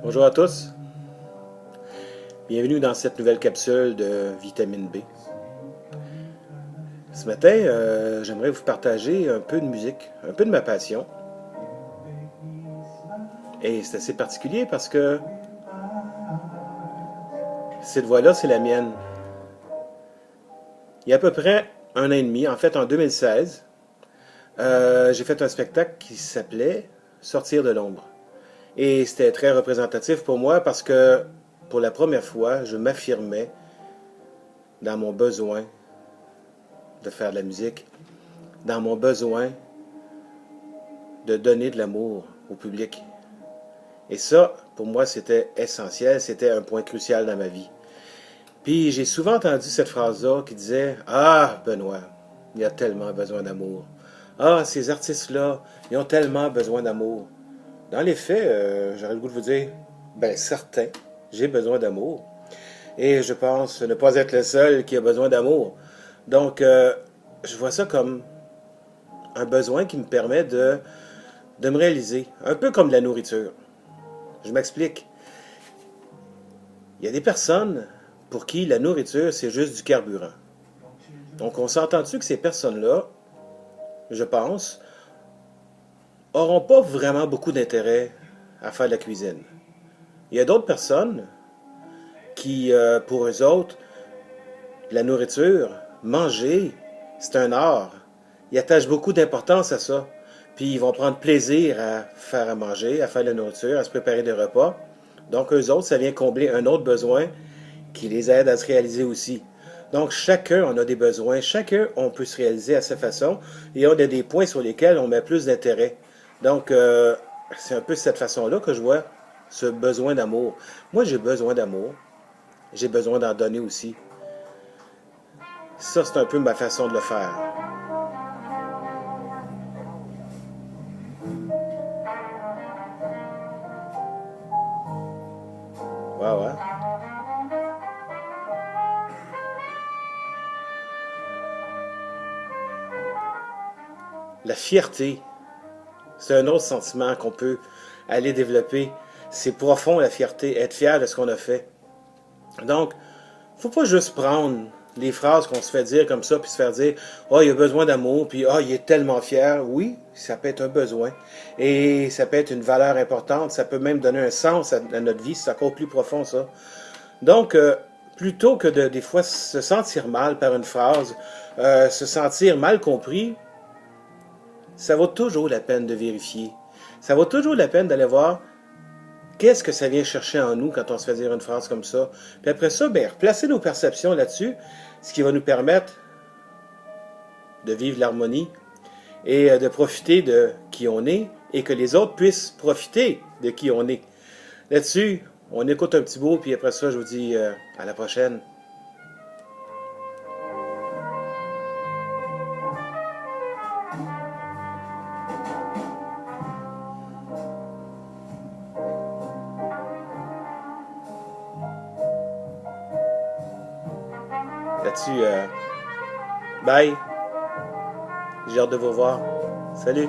Bonjour à tous, bienvenue dans cette nouvelle capsule de vitamine B. Ce matin, j'aimerais vous partager un peu de musique, un peu de ma passion. Et c'est assez particulier parce que cette voix-là, c'est la mienne. Il y a à peu près un an et demi, en fait en 2016, j'ai fait un spectacle qui s'appelait Sortir de l'ombre. Et c'était très représentatif pour moi parce que pour la première fois, je m'affirmais dans mon besoin de faire de la musique, dans mon besoin de donner de l'amour au public. Et ça, pour moi, c'était essentiel, c'était un point crucial dans ma vie. Puis j'ai souvent entendu cette phrase-là qui disait « Ah, Benoît, il a tellement besoin d'amour. Ah, ces artistes-là, ils ont tellement besoin d'amour. » Dans les faits, j'aurais le goût de vous dire « Ben, certain, j'ai besoin d'amour. Et je pense ne pas être le seul qui a besoin d'amour. Donc, je vois ça comme un besoin qui me permet de me réaliser, un peu comme la nourriture. Je m'explique. Il y a des personnes pour qui la nourriture, c'est juste du carburant. Donc, on s'entend-tu que ces personnes-là, je pense, auront pas vraiment beaucoup d'intérêt à faire de la cuisine. Il y a d'autres personnes qui, pour eux autres, la nourriture, manger, c'est un art. Ils attachent beaucoup d'importance à ça. Puis ils vont prendre plaisir à faire à manger, à faire de la nourriture, à se préparer des repas. Donc eux autres, ça vient combler un autre besoin qui les aide à se réaliser aussi. Donc chacun, on a des besoins, chacun, on peut se réaliser à sa façon, et on a des points sur lesquels on met plus d'intérêt. Donc c'est un peu cette façon-là que je vois ce besoin d'amour. Moi, j'ai besoin d'amour, j'ai besoin d'en donner aussi. Ça, c'est un peu ma façon de le faire. Wow, hein? La fierté, c'est un autre sentiment qu'on peut aller développer. C'est profond, la fierté, être fier de ce qu'on a fait. Donc, faut pas juste prendre les phrases qu'on se fait dire comme ça, puis se faire dire « Oh, il a besoin d'amour », puis « Oh, il est tellement fier ». Oui, ça peut être un besoin. Et ça peut être une valeur importante. Ça peut même donner un sens à notre vie. C'est encore plus profond, ça. Donc, plutôt que de, des fois, se sentir mal par une phrase, se sentir mal compris, ça vaut toujours la peine de vérifier. Ça vaut toujours la peine d'aller voir qu'est-ce que ça vient chercher en nous quand on se fait dire une phrase comme ça. Puis après ça, ben, replacer nos perceptions là-dessus, ce qui va nous permettre de vivre l'harmonie et de profiter de qui on est et que les autres puissent profiter de qui on est. Là-dessus, on écoute un petit bout, puis après ça, je vous dis à la prochaine. Là-dessus, bye. J'ai hâte de vous voir. Salut.